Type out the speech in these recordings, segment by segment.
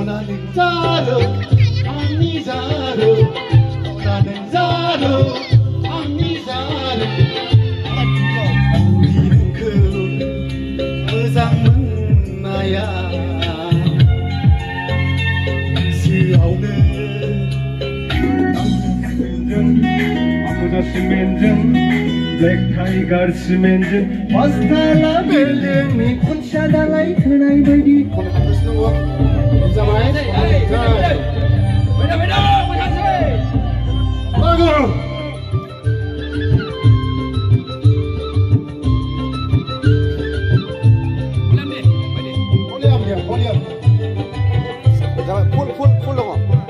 소나는 자루 언니 자루 소나는 자루 언니 자루 우리는 그 의상은 나야 스아우는 아무자 시멘전 블랙타이 가르치멘전 Pastala belemi kunsyadalay kanay bayi. Kalau kamu senang bisa main? Beda, makasih. Bagus. Volume. Jangan full dong.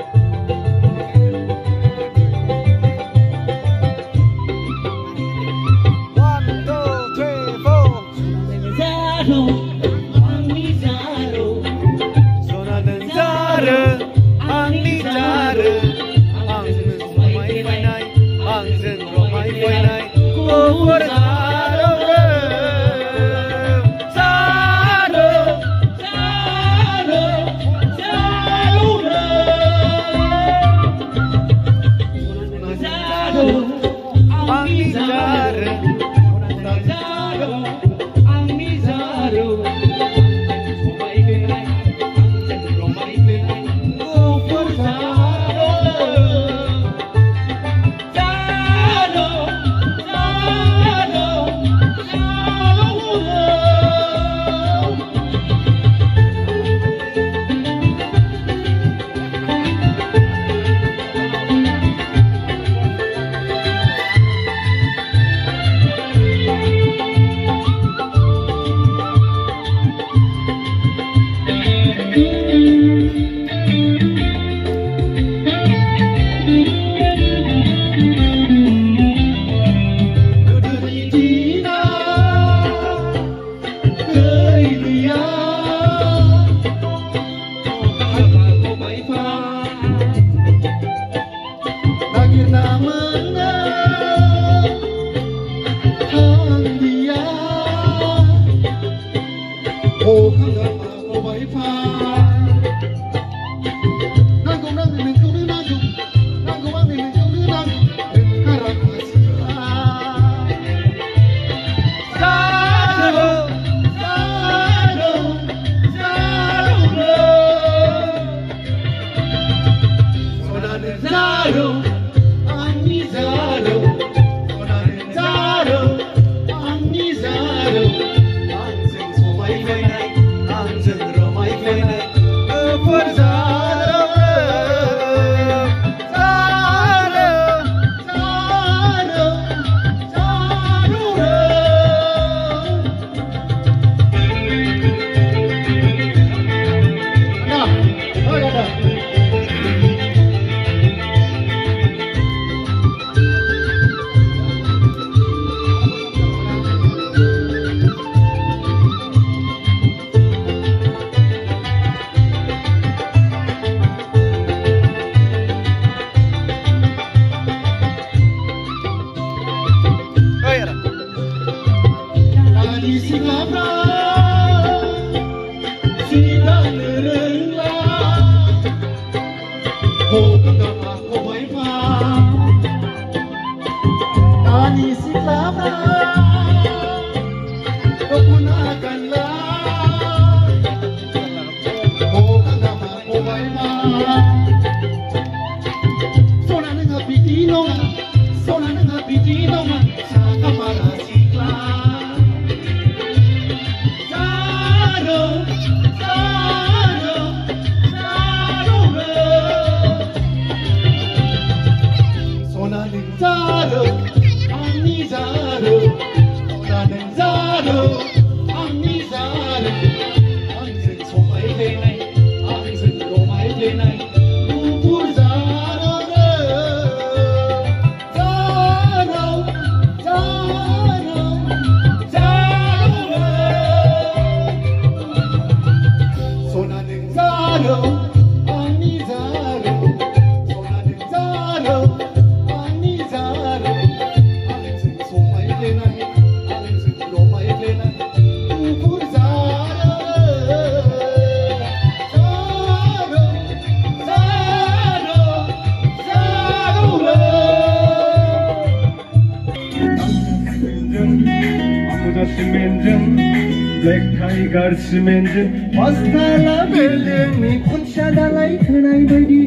गारसिमेन्टजों पासथाला बिल्डिंनि खुन्थिया दालाय होनाय बायदि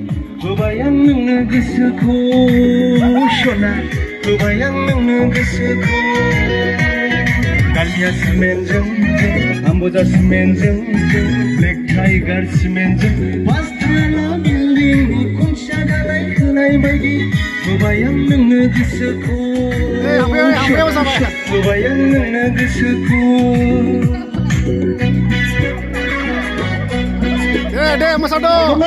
होबाय आं नोंनो गोसोखौ सना होबाय आं नोंनो गोसोखौ गालिया सिमेन्टजों आम्बुजा सिमेन्टजों ब्लेक टाइगार सिमेन्टजों पासथाला बिल्डिंनि खुन्थिया दालाय होनाय बायदि होबाय आं नोंनो गोसोखौ होबाय आं नोंनो गोसोखौ deh Mas Aldo.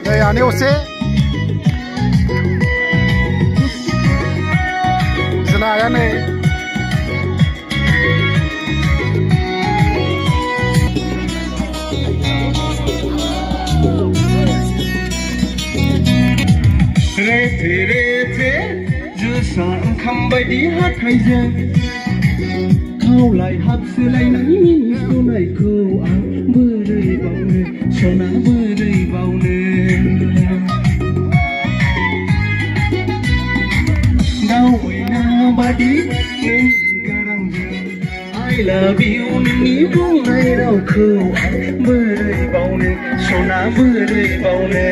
Ya ini OC. Sana ya nih. Repe जोसा ओंखाम बायदि हाथायजों खावलाय हाबसोलायनाय मिनिसनायखौ आं बोरै बावनो सना बोरै बावनो दावबायना बादि नोंनि गारांजों I love you नोंनि बुंनाय रावखौ आं बोरै बावनो सना बोरै बावनो